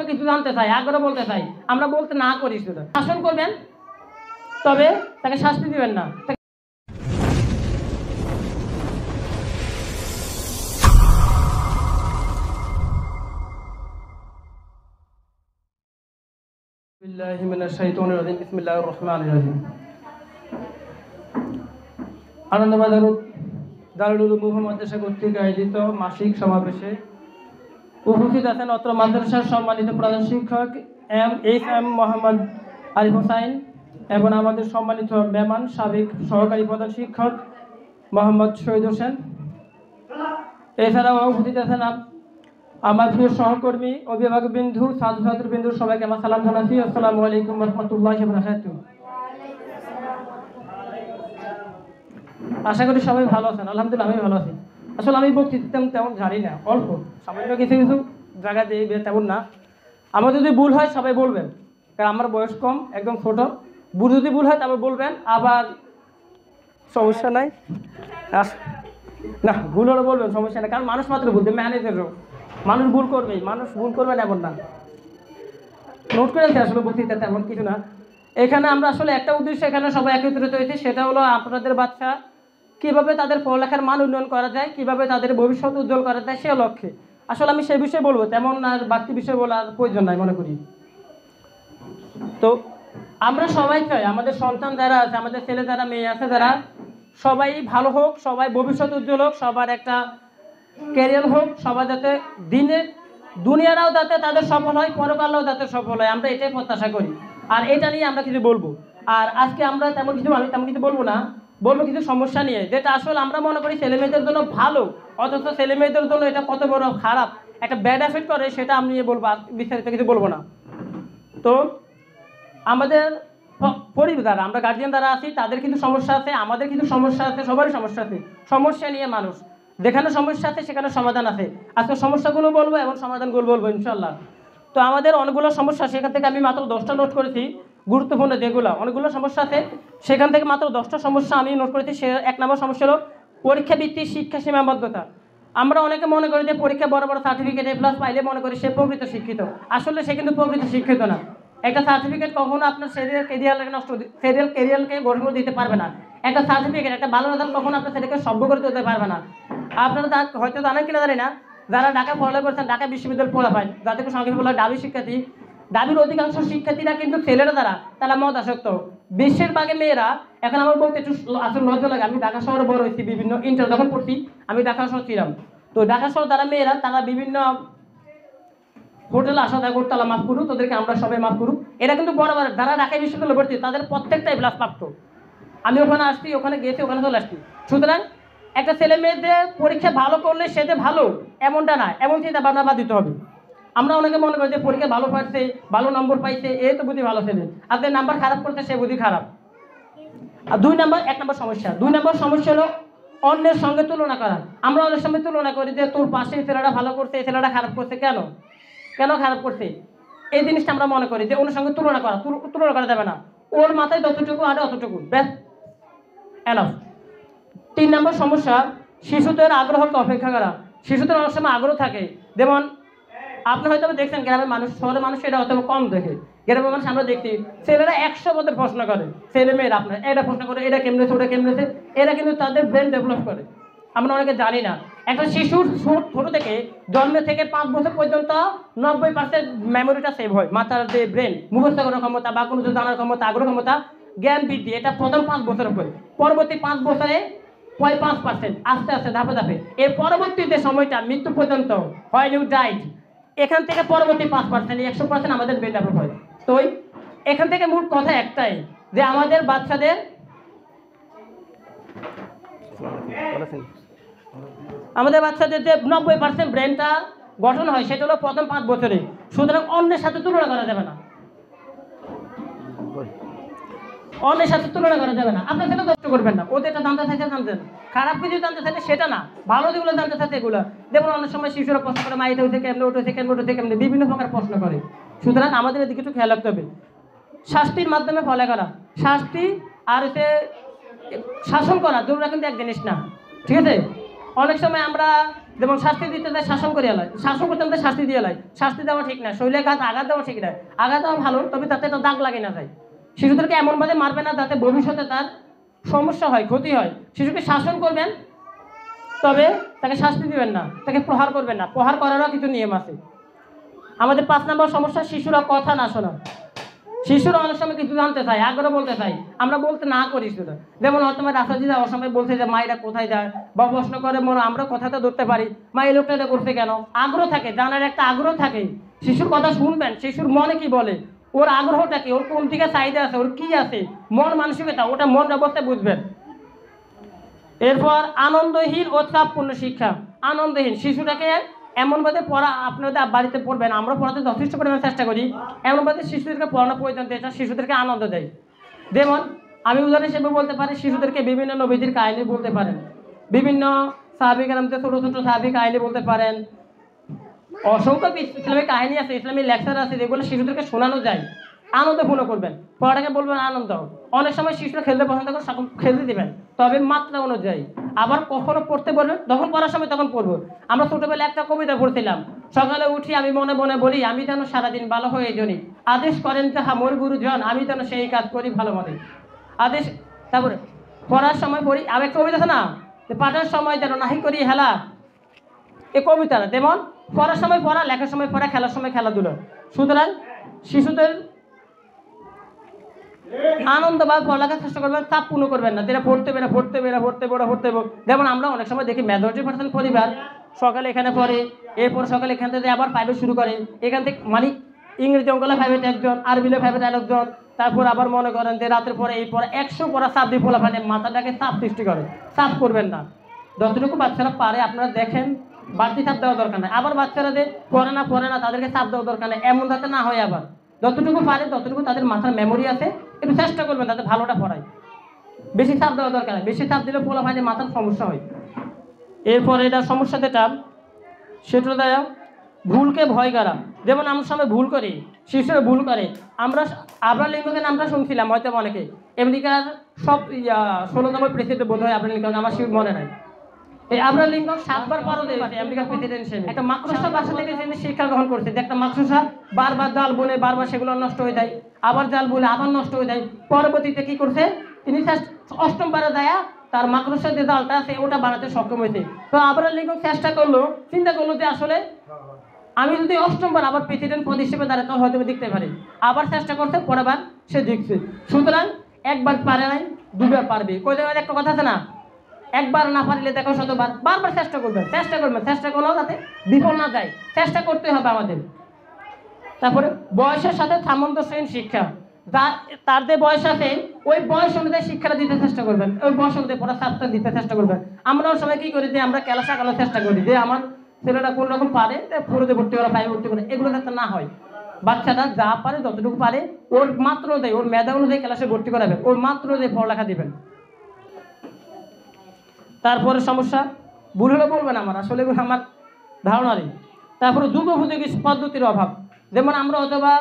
কোনো কিছু জানতে চায়, আগ্রহ বলতে চাই, আমরা বলতে না করি, শুধু শাসন করবেন, তবে তাকে শাস্তি দিবেন না। আনন্দবাজার দারুল উলুম মাদ্রাসা কর্তৃক আয়োজিত মাসিক সমাবেশে উপস্থিত আছেন অত্র মাদ্রাসার সম্মানিত প্রধান শিক্ষক এম মোহাম্মদ আরিফ হোসাইন এবং আমাদের সম্মানিত মেহমান সাবেক সহকারী প্রধান শিক্ষক মোহাম্মদ শহীদ হোসেন। এছাড়াও উপস্থিত আছেন আমার প্রিয় সহকর্মী, অভিভাবকবৃন্দু, ছাত্রছাত্রীবৃন্দু, সবাইকে আমার সালাম জানাচ্ছি। আসসালামু আলাইকুম ওয়া রাহমাতুল্লাহি ওয়া বারাকাতুহু। আশা করি সবাই ভালো আছেন। আলহামদুলিল্লাহ আমি ভালো আছি। আসলে আমি বক্তৃতা তেমন জানি না, অল্প সামান্য কিছু কিছু জায়গা দিয়ে তেমন না। আমার যদি ভুল হয় সবাই বলবেন, কারণ আমার বয়স কম, একদম ছোট। ভুল যদি ভুল হয় তারপর বলবেন, আবার সমস্যা নাই। না, ভুল হলে বলবেন, সমস্যা নেই, কারণ মানুষ মাত্র বলতে ম্যানেজারও মানুষ ভুল করবেই, মানুষ ভুল করবেন এমন না। নোট করে আছে আসলে বক্তৃতা তেমন কিছু না। এখানে আমরা আসলে একটা উদ্দেশ্যে এখানে সবাই একত্রিত হয়েছি, সেটা হলো আপনাদের বাচ্চা কীভাবে তাদের পড়ালেখার মান উন্নয়ন করা যায়, কীভাবে তাদের ভবিষ্যৎ উজ্জ্বল করা যায়, সে লক্ষ্যে আসলে আমি সেই বিষয়ে বলবো, তেমন আর বাড়তি বিষয় বলার প্রয়োজন নাই মনে করি। তো আমরা সবাই চাই আমাদের সন্তান যারা আছে, আমাদের ছেলে যারা মেয়ে আছে, যারা সবাই ভালো হোক, সবাই ভবিষ্যৎ উজ্জ্বল হোক, সবার একটা ক্যারিয়ার হোক, সবাই যাতে দুনিয়ারাও যাতে তাদের সফল হয়, পরকালেও যাতে সফল হয়, আমরা এটাই প্রত্যাশা করি। আর এটা নিয়ে আমরা কিছু বলবো। আর আজকে আমরা তেমন কিছু বলবো না, বলবো কিছু সমস্যা নিয়ে, যেটা আসলে আমরা মনে করি ছেলে মেয়েদের জন্য ভালো, অথচ ছেলে মেয়েদের জন্য এটা কত বড় খারাপ একটা ব্যাড এফেক্ট করে, সেটা আমি নিয়ে বলবো, বিস্তারিত কিছু বলবো না। তো আমাদের পরিবার, আমরা গার্জিয়ান যারা আছি, তাদের কিছু সমস্যা আছে, আমাদের কিছু সমস্যা আছে, সবারই সমস্যা আছে। সমস্যা নিয়ে মানুষ, যেখানে সমস্যা আছে সেখানে সমাধান আছে। আজকে সমস্যাগুলো বলবো এবং সমাধানগুলো বলবো ইনশাল্লাহ। তো আমাদের অনেকগুলো সমস্যা, সেখান থেকে আমি মাত্র 10টা নোট করেছি, গুরুত্বপূর্ণ যেগুলো, অনেকগুলো সমস্যা আছে, সেখান থেকে মাত্র 10টা সমস্যা আমি নোট করেছি। সে 1 নম্বর সমস্যা হলো পরীক্ষা ভিত্তিক শিক্ষা সীমাবদ্ধতা। আমরা অনেকে মনে করি যে পরীক্ষা বড় বড় সার্টিফিকেট এ প্লাস পাইলে মনে করি সে প্রকৃত শিক্ষিত। আসলে সে কিন্তু প্রকৃত শিক্ষিত না। একটা সার্টিফিকেট কখনো আপনার ক্যারিয়ারকে গঠন করে দিতে পারবে না। একটা সার্টিফিকেট, একটা ভালো রেজাল্ট কখনো আপনার ছেলেকে সভ্য করে দিতে পারবে না। আপনারা হয়তো জানেন কিনা জানি না, যারা ঢাকা পড়ালেখা করছেন, ঢাকা বিশ্ববিদ্যালয় পড়া পায়, যাদেরকে সংক্ষেপে বলা হয় ডাবি শিক্ষার্থী, ডাবির অধিকাংশ শিক্ষার্থীরা কিন্তু ছেলেরা যারা, তারা মদাসক্ত। বেশিরভাগই মেয়েরা, এখন আমার বলতে একটু আসলে লজ্জা লাগে, আমি ঢাকা শহরে বড় হয়েছি, বিভিন্ন ইন্টার যখন পড়ছি আমি ঢাকা শহর ছিলাম। তো ঢাকা শহর যারা মেয়েরা, তারা বিভিন্ন হোটেলে আসা যায় করতে, আল্লাহ মাফ করুক, তোদেরকে আমরা সবাই মাফ করুক। এরা কিন্তু বরাবর যারা ঢাকা বিশ্ববিদ্যালয়ে ভর্তি, তাদের প্রত্যেকটাই প্লাস প্রাপ্ত। আমি ওখানে আসছি, ওখানে গেছি, ওখানে চলে আসছি। সুতরাং একটা ছেলে মেয়েদের পরীক্ষা ভালো করলে সে যে ভালো এমনটা না, এমন চিন্তা ভাবনা বাদ দিতে হবে। আমরা অনেকে মনে করি যে পরীক্ষা ভালো পাচ্ছে, ভালো নম্বর পাইছে, এ তো বুঝি ভালো ছেলে, আর যে নাম্বার খারাপ করছে সে বুঝি খারাপ। আর 1 নম্বর সমস্যা, 2 নম্বর সমস্যা হলো অন্যের সঙ্গে তুলনা করা। আমরা অন্যের সঙ্গে তুলনা করি যে তোর পাশে এই ছেলেটা ভালো করছে, এই ছেলেটা খারাপ করছে, কেন খারাপ করছে, এই জিনিসটা আমরা মনে করি যে অন্যের সঙ্গে তুলনা করা যাবে না। ওর মাথায় যতটুকু আরে অতটুকু, ব্যাস এনাফ। 3 নম্বর সমস্যা, শিশুদের আগ্রহকে অপেক্ষা করা। শিশুদের অনেক সময় আগ্রহ থাকে, যেমন আপনি হয়তো দেখছেন গ্রামের মানুষ, শহরের মানুষ এটা হয়তো কম দেখে। গ্রামের মানুষ আমরা দেখছি ছেলেরা 100 পদের প্রশ্ন করে, ছেলে মেয়েরা আপনার এটা প্রশ্ন করে, এটা কেমনেছে, ওটা কেমনেছে, এরা কিন্তু তাদের ব্রেন ডেভেলপ করে। আমরা অনেকে জানি না, একটা শিশুর ছোট থেকে জন্মের থেকে 5 বছর পর্যন্ত 90% মেমোরিটা সেভ হয়। মাথার যে ব্রেন মুখস্থ করার ক্ষমতা বা কোনো কিছু জানার ক্ষমতা, আগ্রহ ক্ষমতা, জ্ঞান বৃদ্ধি, এটা প্রথম 5 বছরের পরে। পরবর্তী 5 বছরে 5%, আস্তে আস্তে ধাপে ধাপে। এর পরবর্তী যে সময়টা মৃত্যু পর্যন্ত হয়, নিউ ডাইট, এখান থেকে পরবর্তী 5%, 100% আমাদের ব্রেন ডেভেলপ হয়। তো এখান থেকে মূল কথা একটাই, যে আমাদের বাচ্চাদের যে 90% ব্রেনটা গঠন হয়, সেটা হলো প্রথম 5 বছরে। সুতরাং অন্যের সাথে তুলনা করা যাবে না, আপনার সেটা কষ্ট করবেন না। ওদের এটা জানতে চাইছে, জানতেন খারাপ কিছু জানতে চাইছে সেটা না, ভালো যেগুলো জানতে চাইছে এগুলো। যেমন অনেক সময় শিশুরা প্রশ্ন করে, মা এটা হচ্ছে কেমনে, ওটা হচ্ছে কেমনে, ওটা হচ্ছে কেমনে, বিভিন্ন প্রকার প্রশ্ন করে। সুতরাং আমাদের এদিকে একটু খেয়াল রাখতে হবে। শাস্তির মাধ্যমে ফলে করা, শাস্তি আর হচ্ছে শাসন করা, দুটোটা কিন্তু এক জিনিস না, ঠিক আছে? অনেক সময় আমরা যেমন শাস্তি দিতে যাই শাসন করে এলাই, শাসন করতে আমাদের শাস্তি দিয়ে এলাই। শাস্তি দেওয়া ঠিক না, শরীরে আঘাত দেওয়া ঠিক না। আঘাত দেওয়া ভালো, তবে তাতে তো দাগ লাগে না যায়। শিশুদেরকে এমনভাবে মারবে না যাতে ভবিষ্যতে তার সমস্যা হয়, ক্ষতি হয়। শিশুকে শাসন করবেন, তবে তাকে শাস্তি দিবেন না, তাকে প্রহার করবেন না। প্রহার করারও কিছু নিয়ম আছে। আমাদের 5 নম্বর সমস্যা, শিশুরা কথা না শোনা। শিশুরা অনেক সময় কিছু জানতে চায়, আগ্রহ বলতে চায়, আমরা বলতে না করি শুধু। যেমন হয়তো রাস্তা দিয়ে যাওয়ার সময় বলছে যে মা এটা কোথায় যায়, বা প্রশ্ন করে মনে আমরা কথাটা ধরতে পারি, মা এই লোকটা এটা করছে কেন। আগ্রহ থাকে, জানার একটা আগ্রহ থাকে। শিশুর কথা শুনবেন, শিশুর মনে কি বলে, ওর আগ্রহটা কি, ওর কোন দিকে চাহিদা আছে, ওর কি আছে, মন মানসিকতা, ওটা মন অবস্থায় বুঝবেন। এরপর আনন্দহীন ও চাপপূর্ণ শিক্ষা। আনন্দহীন, শিশুটাকে এমনভাবে পড়া, আপনাদের বাড়িতে পড়বেন, আমরা পড়াতে যথেষ্ট পরিমাণে চেষ্টা করি, এমনভাবে শিশুদেরকে পড়ানো প্রয়োজন, যেটা শিশুদেরকে আনন্দ দেয়। যেমন আমি উদাহরণ হিসেবে বলতে পারি, শিশুদেরকে বিভিন্ন নবীদের কাহিনী বলতে পারেন, বিভিন্ন সাহাবী কেরামদের ছোটো ছোটো সাহাবী কাহিনী বলতে পারেন। অসংখ্য ইসলামিক কাহিনী আছে, ইসলামিক লেকচার আছে, যেগুলো শিশুদেরকে শোনানো যায়। আনন্দপূর্ণ করবেন, পড়াটাকে বলবেন আনন্দ। অনেক সময় শিশুরা খেলতে পছন্দ করে, খেলতে দিবেন, তবে মাত্রা অনুযায়ী। আবার কখনো পড়তে বলবেন, যখন পড়ার সময় তখন পড়বো। আমরা ছোটবেলায় একটা কবিতা পড়ছিলাম, সকালে উঠি আমি মনে মনে বলি, আমি যেন সারাদিন ভালো হয়ে জনি, আদেশ করেন যাহা মোর গুরুজন, আমি যেন সেই কাজ করি ভালো মতে। আদেশ, তারপরে পড়ার সময় পড়ি, আবার কবিতা আছে না, পাঠের সময় যেন নাহি করি হেলা, এই কবিতাটা। যেমন পড়ার সময় পড়া, লেখার সময় পড়া, খেলার সময় খেলাধুলা। সুতরাং শিশুদের আনন্দ বা পড়ালেখার চেষ্টা করবেন, চাপ পূর্ণ করবেন না, যেটা পড়তে বেরা পড়তে বেরা পড়তে বেরা পড়তে। যেমন আমরা অনেক সময় দেখি মেজরিটি% পরিবার সকালে এখানে পড়ে, এরপর সকালে এখান থেকে আবার 5 শুরু করে, এখান থেকে মানে ইংরেজি অঙ্কলে 5 একজন, আরবিলে 5 আরেকজন, তারপর আবার মনে করেন যে রাতের পরে এই পরে 100 পড়া চাপ দিয়ে ফোলা ফানে মাথাটাকে চাপ সৃষ্টি করে। চাপ করবেন না, যতটুকু বাচ্চারা পারে আপনারা দেখেন, বাড়তি চাপ দেওয়া দরকার নেই। আবার বাচ্চারা যে পড়ে না তাদেরকে চাপ দেওয়া দরকার নেই, এমন যাতে না হয়। আবার যতটুকু পারে ততটুকু তাদের মাথার মেমোরি আছে, একটু চেষ্টা করবেন তাদের ভালোটা পড়ায়। বেশি চাপ দেওয়া দরকার নেই, বেশি চাপ দিলে পোলা ভাইদের মাথার সমস্যা হয়। এরপর এটা সমস্যা যেটা, সেটা দেয় ভুলকে ভয় করা। যেমন আমরা সময় ভুল করি, শিশুরা ভুল করে। আমরা আব্রাহাম লিঙ্কনের নামটা শুনছিলাম হয়তো অনেকে, আমেরিকার সব 16তম প্রেসিডেন্ট বোধ হয় আব্রাহাম লিঙ্কন, আমার শিশুর মনে নাই। এই আব্রাহাম লিঙ্কন 7 বার পারদে আমেরিকার প্রেসিডেন্ট হিসেবে একটা মাকড়সা বাসা থেকে তিনি শিক্ষা গ্রহণ করছে, যে একটা মাকড়সা বারবার জাল বলে, বারবার সেগুলো নষ্ট হয়ে যায়, আবার জাল বলে আবার নষ্ট হয়ে যায়। পরবর্তীতে কি করছে, তিনি 8ম বারে দেয়া তার মাকড়সার যে জালটা আছে ওটা বানাতে সক্ষম হয়েছে। তো আব্রাহাম লিঙ্কন চেষ্টা করলো, চিন্তা করলো যে আসলে আমি যদি 8ম বার আবার প্রেসিডেন্ট পদ হিসেবে দাঁড়াতে হয়তো দেখতে পারি। আবার চেষ্টা করতে, পরের বার সে জিতছে। সুতরাং একবার পারে নাই, 2বার পারবে। কই জায়গায় একটা কথা আছে না, একবার না পারলে দেখো শতবার। বারবার চেষ্টা করবেন, চেষ্টা করলেও যাতে বিফল না যায়, চেষ্টা করতে হবে আমাদের। তারপরে বয়সের সাথে সামঞ্জস্যহীন শিক্ষা, তার যে বয়স আছে ওই বয়স অনুযায়ী শিক্ষাটা দিতে চেষ্টা করবেন, ওই বয়স অনুযায়ী পড়া চাপটা দিতে চেষ্টা করবেন। আমরা সবাই কি করি যে আমরা খেলা শেখানোর চেষ্টা করি, যে আমার ছেলেটা কোন রকম পারে ফোরে ভর্তি করা, 5 ভর্তি করে, এগুলো যাতে না হয়। বাচ্চাটা যা পারে যতটুকু পারে ওর মাত্র অনুযায়ী, ওর মেধা অনুযায়ী ক্লাসে ভর্তি করাবেন, ওর মাত্র অনুযায়ী পড়ালেখা দিবেন। তারপরে সমস্যা, ভুল হলে বলবেন, আমার আসলে এগুলো আমার ধারণা নেই। তারপরে যুগোপযোগী পদ্ধতির অভাব। যেমন আমরা অথবা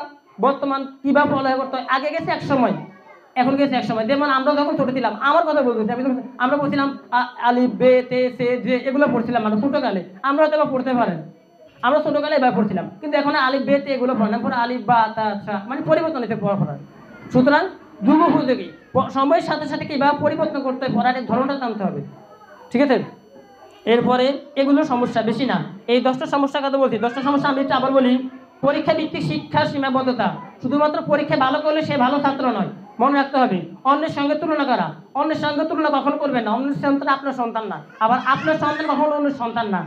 বর্তমান কীভাবে পড়ালেখা করতে হয়, আগে গেছে এক সময়, এখন গেছে এক সময়। যেমন আমরা যখন ছোটো ছিলাম, আমার কথা বলতেছি আমি, আমরা পড়ছিলাম আলিফ বে তে সে যে, এগুলো পড়ছিলাম আমরা ছোটোকালে। আমরা হয়তো পড়তে পারেন, আমরা ছোটোকালে এবার পড়ছিলাম, কিন্তু এখন আলিফ বে তে এগুলো পড়ে না, পরে আলিফ বা তা মানে পরিবর্তন হয়েছে পড়ার। সুতরাং যুগোপযোগী, সময়ের সাথে সাথে কীভাবে পরিবর্তন করতে হয়, পড়ার ধরনটা জানতে হবে, ঠিক আছে। এরপরে এগুলো সমস্যা বেশি না, এই 10টা সমস্যার কথা বলছি। 10টা সমস্যা আমি একটু আবার বলি। পরীক্ষা ভিত্তিক শিক্ষার সীমাবদ্ধতা, শুধুমাত্র পরীক্ষা ভালো করলে সে ভালো ছাত্র নয়, মনে রাখতে হবে। অন্যের সঙ্গে তুলনা করা, অন্যের সঙ্গে তুলনা কখনো করবেন না। অন্যের সন্তান আপনার সন্তান না, আবার আপনার সন্তান কখনো অন্যের সন্তান না।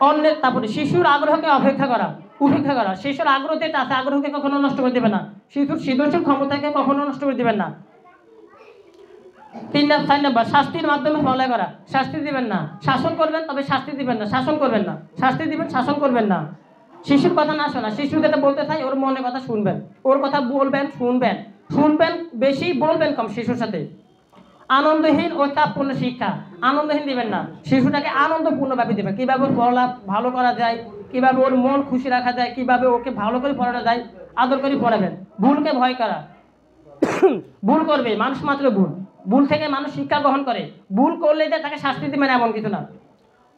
অন্যের, তারপরে শিশুর আগ্রহকে উপেক্ষা করা। শিশুর আগ্রহ যেটা আছে, আগ্রহকে কখনো নষ্ট করে দেবে না। শিশুর সৃজনশীল ক্ষমতাকে কখনো নষ্ট করে দেবেন না। 3 নাম্বার, শাস্তির মাধ্যমে পড়ালেখা করা। শাস্তি দিবেন না, শাসন করবেন, তবে শাস্তি দিবেন না, শাসন করবেন না। শাস্তি দিবেন, শাসন করবেন না। শিশুর কথা না শোনা, শিশু যেটা বলতে চাই ওর মনের কথা শুনবেন, ওর কথা বলবেন, শুনবেন বেশি, বলবেন কম শিশুর সাথে। আনন্দহীন ও চাপপূর্ণ শিক্ষা, আনন্দহীন দিবেন না, শিশুটাকে আনন্দপূর্ণভাবে দেবেন। কীভাবে পড়া ভালো করা যায়, কীভাবে ওর মন খুশি রাখা যায়, কীভাবে ওকে ভালো করে পড়ানো যায়, আদর করে পড়াবেন। ভুলকে ভয় করা, ভুল করবে, মানুষ মাত্র ভুল, ভুল থেকে মানুষ শিক্ষা গ্রহণ করে, ভুল করলে যে তাকে শাস্তি দিবে না এমন কিছু না।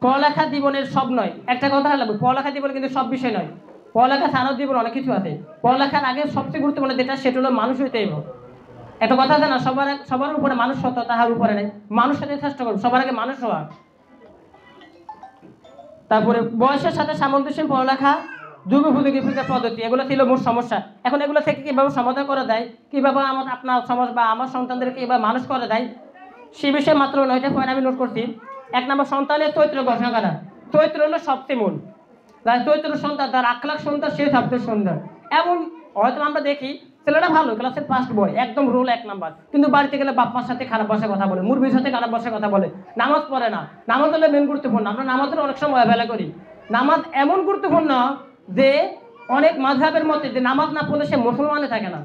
পড়ালেখা জীবনের সব নয়, একটা কথা হলো পড়ালেখা জীবনে কিন্তু সব বিষয় নয়, পড়ালেখা ছাড়াও জীবন অনেক কিছু আছে। পড়ালেখার আগে সবচেয়ে গুরুত্বপূর্ণ যেটা সেটা হলো মানুষ হইতে হবে। একটা কথা আছে না, সবার উপরে মানুষ সত্য, তাহার উপরে নেই। মানুষ হতে চেষ্টা করুন, সবার আগে মানুষ হওয়া। তারপরে বয়সের সাথে সামঞ্জস্যহীন পড়ালেখা, যুগোপযোগী শিক্ষা পদ্ধতি, এগুলো ছিল মূল সমস্যা। এখন এগুলো থেকে কীভাবে সমাধান করা যায়, কীভাবে আপনার সমাজ বা আমার সন্তানদেরকে কীভাবে মানুষ করা যায়, সে বিষয়ে মাত্র 9টা পয়েন্ট আমি নোট করছি। 1 নম্বর, সন্তানের চরিত্র গঠন করা। চরিত্র হলো সবচেয়ে মূল। যার চরিত্র সুন্দর, তার আখলাখ সুন্দর, সে সবচেয়ে সুন্দর। এমন হয়তো আমরা দেখি ছেলেটা ভালো, ক্লাসের ফার্স্ট বয়, একদম রোল 1 নাম্বার, কিন্তু বাড়িতে গেলে বাপ্পার সাথে খারাপ ভাষায় কথা বলে, মুরবির সাথে খারাপ ভাষায় কথা বলে, নামাজ পড়ে না। নামাজ হলে মেন গুরুত্বপূর্ণ। আমরা নামাজের অনেক সময় অবহেলা করি। নামাজ এমন গুরুত্বপূর্ণ যে অনেক মাযহাবের মতে যে নামাজ না পড়লে সে মুসলমানে থাকে না,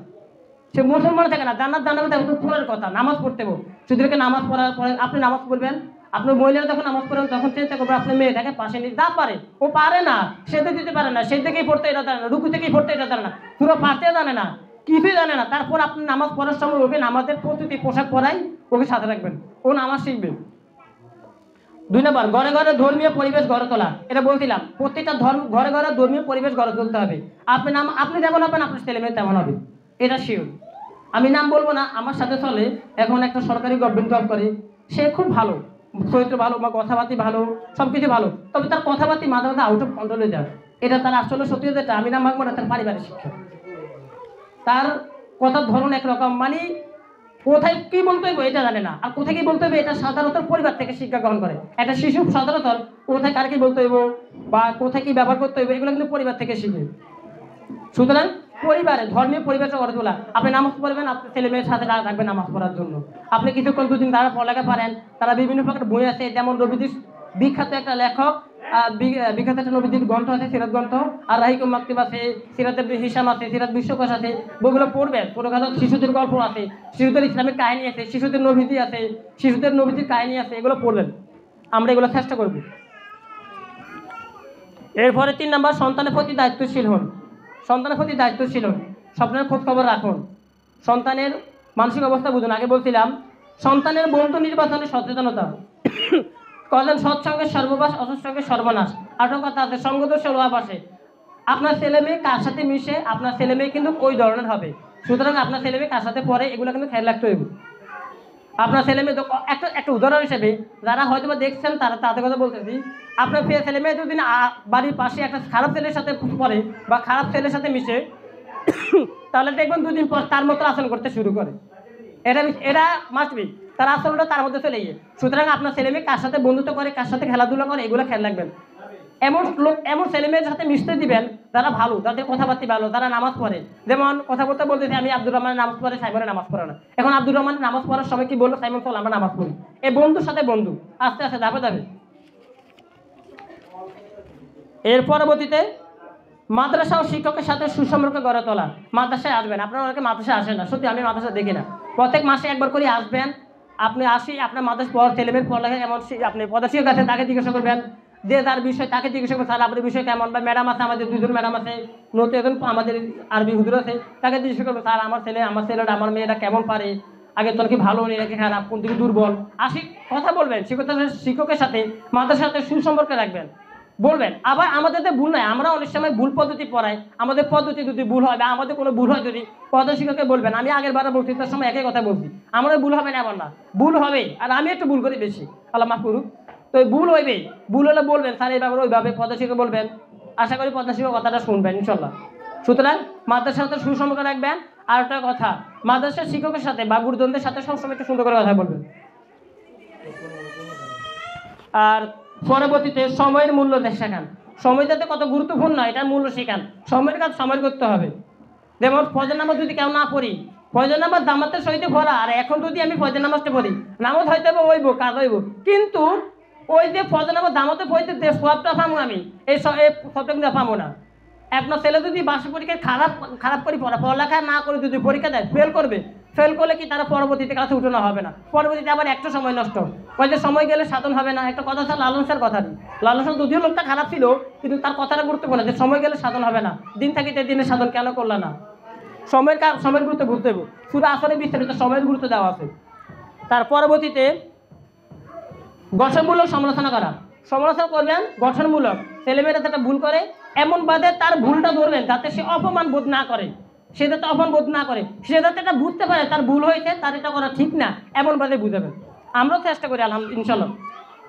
সে মুসলমানে থাকে না। জান্নাত জান্নাতে পড়ার কথা, নামাজ পড়তে হবে। শুধুকে নামাজ পড়ার পরে আপনি নামাজ পড়বেন, আপনার মহিলারা যখন নামাজ পড়েন তখন চিন্তা করবে আপনার মেয়েটাকে পাশে নিয়ে যা পারে, ও পারে না, সেতে দিতে পারে না, সে থেকেই পড়তে এটা জানে না, রুকু থেকেই পড়তে এটা জানে না, পুরো পারতে জানে না, কিছুই জানে না। তারপর আপনি নামাজ পড়ার সময় ওকে নামাজের প্রস্তুতি পোশাক পরাই ওকে সাথে রাখবেন, ও নামাজ শিখবে। 2 নম্বর, ঘরে ঘরে ধর্মীয় পরিবেশ গড়ে তোলা। এটা বলছিলাম, প্রত্যেকটা ঘরে ঘরে ধর্মীয় পরিবেশ গড়ে তুলতে হবে। আপনি যেমন হবেন আপনার ছেলে মেয়ে তেমন হবে, এটা শিওর। আমি নাম বলবো না, আমার সাথে চলে, এখন একটা সরকারি গভর্নমেন্ট জব করে, সে খুব ভালো, চরিত্র ভালো বা কথাবার্তি ভালো, সব কিছু ভালো, তবে তার কথাবার্তি মাঝে মাঝে আউট অফ কন্ট্রোলে যায়। এটা তার আসলে সত্যি যেটা আমি নাম মাগবো না, তার পারিবারিক শিক্ষা। তার কথার ধরন একরকম, মানে কোথায় কি বলতে হবে এটা জানে না, আর কোথায় কি বলতে হবে এটা সাধারণত পরিবার থেকে শিক্ষা গ্রহণ করে। একটা শিশু সাধারণত কোথায় কার কি বলতে হইব বা কোথায় কি ব্যবহার করতে হইবে এগুলো কিন্তু পরিবার থেকে শিখে। সুতরাং পরিবারে ধর্মীয় পরিবেশটা গড়ে তোলা। আপনি নামাজ পড়বেন, আপনার ছেলে মেয়ের সাথে রাখবেন নামাজ পড়ার জন্য। আপনি কিছুক্ষণ 2 দিন তারা পড়ালেখা পারেন, তারা বিভিন্ন প্রকার বই আছে, যেমন রবিদিস বিখ্যাত একটা লেখক, বিখ্যাত একটা নবীদের গ্রন্থ আছে, সিরাত গ্রন্থ, আর রাহিকুম মাকতিব আছে, সিরাতের হিসাম আছে, সিরাত বিশ্বকোষ আছে, বইগুলো পড়বেন। ছোটখাটো শিশুদের গল্প আছে, শিশুদের ইসলামিক কাহিনী আছে, শিশুদের নবীজি আছে, শিশুদের নবীজির কাহিনী আছে, এগুলো পড়বেন। আমরা এগুলো চেষ্টা করব। এরপরে 3 নম্বর, সন্তানের প্রতি দায়িত্বশীল হন। সন্তানের প্রতি দায়িত্বশীল হন, স্বপ্নের খোঁজ খবর রাখুন, সন্তানের মানসিক অবস্থা বুঝুন। আগে বলছিলাম সন্তানের বন্ধু নির্বাচনে সচেতনতা। কজন সৎসঙ্গের সর্ববাস, অসৎসঙ্গের সর্বনাশ। আরও কথা আছে, সঙ্গদোষে লোহাব আসে। আপনার ছেলে মেয়ে কার সাথে মিশে, আপনার ছেলে মেয়ে কিন্তু ওই ধরনের হবে। সুতরাং আপনার ছেলে মেয়ে কার সাথে পড়ে এগুলো কিন্তু খেয়াল রাখতে হবে। আপনার ছেলে মেয়ে একটা উদাহরণ হিসেবে যারা হয়তো বা দেখছেন তাদের কথা বলতেছি, আপনার ছেলে মেয়ে যদি বাড়ির পাশে একটা খারাপ ছেলের সাথে পড়ে বা খারাপ ছেলের সাথে মিশে, তাহলে দেখবেন 2 দিন পর তার মতো আচরণ করতে শুরু করে। এটা মাস্ট বি, তার আচরণটা তার মধ্যে চলে গিয়ে। সুতরাং আপনার ছেলে মেয়ে কার সাথে বন্ধুত্ব করে, কার সাথে খেলাধুলা করে, এগুলো খেয়াল রাখবেন। এমন ছেলে মেয়ের সাথে মিশতে দিবেন যারা ভালো, যাদের কথাবার্তা ভালো, যারা নামাজ পড়ে। যেমন কথা বলতে বলতেছি আমি আব্দুর রহমানের নামাজ পড়ে, সাইমনের নামাজ পড়ে না। এখন আব্দুর রহমানের নামাজ পড়ার সময় কি বললো, সাইমন চল আমরা নামাজ পড়ি। এই বন্ধুর সাথে বন্ধু, আস্তে আস্তে ধাপে ধাপে। এর পরবর্তীতে মাদ্রাসা ও শিক্ষকের সাথে সুসম্পর্ক গড়ে তোলা। মাদ্রাসায় আসবেন, আপনারা অনেকে মাদ্রাসায় আসেন না, সত্যি আমি মাদ্রাসা দেখি না। প্রত্যেক মাসে একবার করে আসবেন। আপনি আপনার মাদ্রাসা ছেলেমেয়ের পড়ালেখা এমন, আপনি প্রধানশিক্ষক আছেন তাকে জিজ্ঞাসা করবেন, যে তার বিষয় তাকে জিজ্ঞাসা করবেন, স্যার আপনার বিষয় কেমন, বা ম্যাডাম আছে, আমাদের 2 জন ম্যাডাম আছে, নতুন এখন আমাদের আরবি হুজুর আছে, তাকে জিজ্ঞাসা করবেন, স্যার আমার ছেলেটা আমার মেয়েটা কেমন পারে, আগে তোর কি ভালো নেই নাকি খারাপ, কোন দিকে দুর্বল, কথা বলবেন। শিক্ষকের সাথে মাদ্রাসার সাথে সুসম্পর্ক রাখবেন, বলবেন। আবার আমাদের তো ভুল নয়, আমরা অনেক সময় ভুল পদ্ধতি পড়াই, আমাদের পদ্ধতি যদি ভুল হয় বা আমাদের কোনো ভুল হয়, যদি প্রধান শিক্ষককে বলবেন। আমি আগের বার বক্তৃতার সময় একই কথা বলছি, আমাদের ভুল হবে না এমন না, ভুল হবে, আর আমি একটু ভুল করি বেশি, আল্লাহ মাফ করুক। তো ভুল হইবেই, ভুল হলে বলবেন, স্যার এইভাবে ওইভাবে প্রধান শিক্ষক বলবেন। আশা করি প্রধান শিক্ষক কথাটা শুনবেন ইনশাল্লাহ। সুতরাং মাদ্রাসার সাথে সুসম্পর্ক রাখবেন। আর একটা কথা, মাদ্রাসার শিক্ষকের সাথে বা গুরুজনদের সাথে সবসময় একটু সুন্দর করে কথা বলবেন। আর পরবর্তীতে সময়ের মূল্য শেখান। সময় যাতে কত গুরুত্বপূর্ণ এটার মূল্য শেখান। সময়ের কাজ সময় করতে হবে। যেমন ফজর নামাজ যদি কেউ না পড়ি, ফজর নামাজ জামাতের সহিত পড়া, আর এখন যদি আমি ফজর নামাজটা পড়ি, নামাজ হয়তো হইব, কাজ হইব, কিন্তু ওই যে ফজর নামাজ জামাতে পড়তে যে সবটা পাবো আমি, এই সবটা কিন্তু পাবো না। আপনার ছেলে যদি বার্ষিক পরীক্ষায় খারাপ করে পড়ালেখা না করে যদি পরীক্ষা দেয়, ফেল করবে। ফেল করলে কি তারা পরবর্তীতে কাছে উঠানো হবে না, পরবর্তীতে আবার একটা সময় নষ্ট, যে সময় গেলে সাধন হবে না। একটা কথা স্যার লালন স্যার কথা দিই, লালন স্যার যদিও লোকটা খারাপ ছিল, কিন্তু তার কথাটা গুরুত্বপূর্ণ, যে সময় গেলে সাধন হবে না, দিন থাকিতে দিনে সাধন কেন করলে না। সময়ের গুরুত্ব বুঝতে হবে। শুধু আসলে বিস্তারিত সময়ের গুরুত্ব দেওয়া আছে। তার পরবর্তীতে গঠনমূলক সমালোচনা করা। সমালোচনা করবেন গঠনমূলক। ছেলেমেয়েরা যাতে ভুল করে এমন বাদে তার ভুলটা ধরবেন যাতে সে অপমান বোধ না করে, সে যাতে অপমান বোধ না করে, সে যাতে এটা বুঝতে পারে তার ভুল হয়েছে, তার এটা করা ঠিক না, এমন বাদে বুঝাবেন। আমরাও চেষ্টা করি আলহামদুলিল্লাহ ইনশাল্লাহ।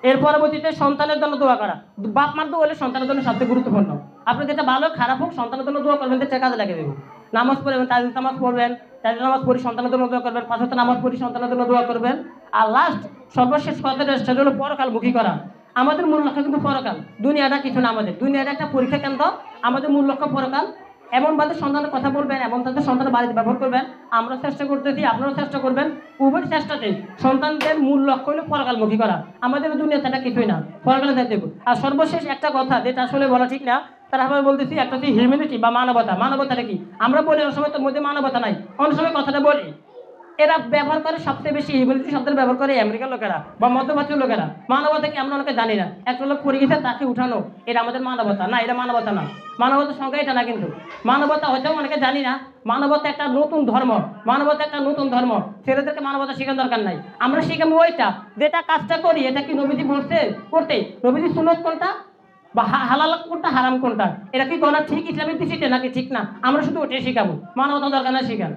এর পরবর্তীতে সন্তানের জন্য দোয়া করা। বাপ মার দোয়া হলে সন্তানের জন্য সবচেয়ে গুরুত্বপূর্ণ। আপনি যেটা ভালো খারাপ হোক সন্তানের জন্য দোয়া করবেন, যেটা কাজে লাগিয়ে দেবেন। নামাজ পড়বেন, তাজিদ নামাজ পড়বেন, তাজিদ নামাজ পড়ি সন্তানের জন্য দোয়া করবেন, 5 ওয়াক্ত নামাজ পড়ি সন্তানের জন্য দোয়া করবেন। আর লাস্ট সর্বশেষ কথাটা সেটা হলো পরকালমুখী করা। আমাদের মূল লক্ষ্য কিন্তু পরকাল, দুনিয়াটা কিছু না। আমাদের দুনিয়াটা একটা পরীক্ষা কেন্দ্র, আমাদের মূল লক্ষ্য পরকাল। এমনভাবে সন্তানের কথা বলবেন, এমন তাদের সন্তানের বাড়িতে ব্যবহার করবেন। আমরা চেষ্টা করতেছি, আপনারাও চেষ্টা করবেন। উভয় চেষ্টাতে সন্তানদের মূল লক্ষ্য হলো পরকালমুখী করা। আমাদের দুনিয়াতে এটা কিছুই না, পরকালে যাইতে হবে। আর সর্বশেষ একটা কথা যেটা আসলে বলা ঠিক না, তারপরে বলতেছি, একটা হচ্ছে হিউম্যানিটি বা মানবতা। মানবতাটা কি? আমরা বলি অনেক সময় তোর মধ্যে মানবতা নাই, অনেক সময় কথাটা বলি। এরা ব্যবহার করে সবচেয়ে বেশি হিউম্যানিটি শব্দের ব্যবহার করে আমেরিকার লোকেরা বা মধ্যপ্রাচ্যের লোকেরা। মানবতা কি আমরা অনেকে জানি না। একটা লোক পড়ে গেছে তাকে উঠানো, এটা আমাদের মানবতা না, এটা মানবতা না। মানবতার সংখ্যা এটা না কিন্তু। মানবতা হয়তো অনেকে জানি না। মানবতা একটা নতুন ধর্ম, মানবতা একটা নতুন ধর্ম। ছেলেদেরকে মানবতা শেখার দরকার নাই। আমরা শিখাবো ওইটা যেটা কাজটা করি এটা কি নবীজি বলছে করতে, নবীজি সুন্নত কোনটা বা হালাল কোনটা হারাম কোনটা, এটা কি করা ঠিক ইসলামের দৃষ্টিতে নাকি ঠিক না, আমরা শুধু ওটাই শিখাবো। মানবতা দরকার না শিখান।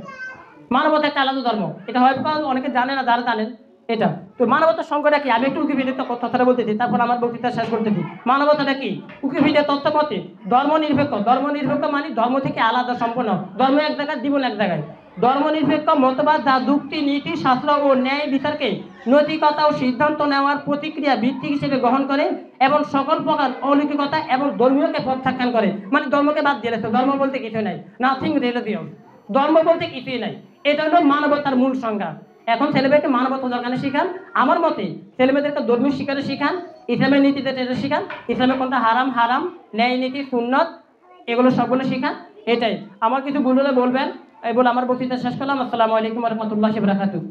মানবতা একটা আলাদা ধর্ম, এটা হয়তো অনেকে জানে না, যারা জানেন এটা। তো মানবতার সংখ্যাটা কি? আমি একটু উইকিপিডিয়ার কথাটা বলতেছি, তারপর আমার বক্তৃতা শেষ করতেছি। মানবতাটা কি? উইকিপিডিয়ার তথ্য মতে ধর্ম নিরপেক্ষ। ধর্ম নিরপেক্ষ মানে ধর্ম থেকে আলাদা সম্পূর্ণ। ধর্ম এক জায়গায়, জীবন এক জায়গায়। ধর্ম নিরপেক্ষ মতবাদ যা যুক্তি, নীতি, শাস্ত্র ও ন্যায় বিচারকে নৈতিকতা ও সিদ্ধান্ত নেওয়ার প্রতিক্রিয়া ভিত্তিক হিসেবে গ্রহণ করে এবং সকল প্রকার অলৌকিকতা এবং ধর্মীয়কে প্রত্যাখ্যান করে। মানে ধর্মকে বাদ দিয়ে রাখছে। ধর্ম বলতে কিছু নাই, নাথিং রিলিজিয়াস। ধর্ম বলতে কিছুই নাই। এটা হলো মানবতার মূল সংজ্ঞা। এখন ছেলেমেয়েকে মানবতা দরকার শিখান। আমার মতে ছেলেমেয়েদেরকে ধর্মীয় শিক্ষাটা শিখান, ইসলামের নীতিতে এটা শিখান। ইসলামের কোনটা হারাম হারাম, ন্যায় নীতি সুন্নত, এগুলো সবগুলো শিখান। এটাই। আমার কিছু ভুল হলে বলবেন। এই বলে আমার বক্তৃতা শেষ করলাম। আসসালামু আলাইকুম ওয়া রাহমাতুল্লাহি ওয়া বারাকাতুহু।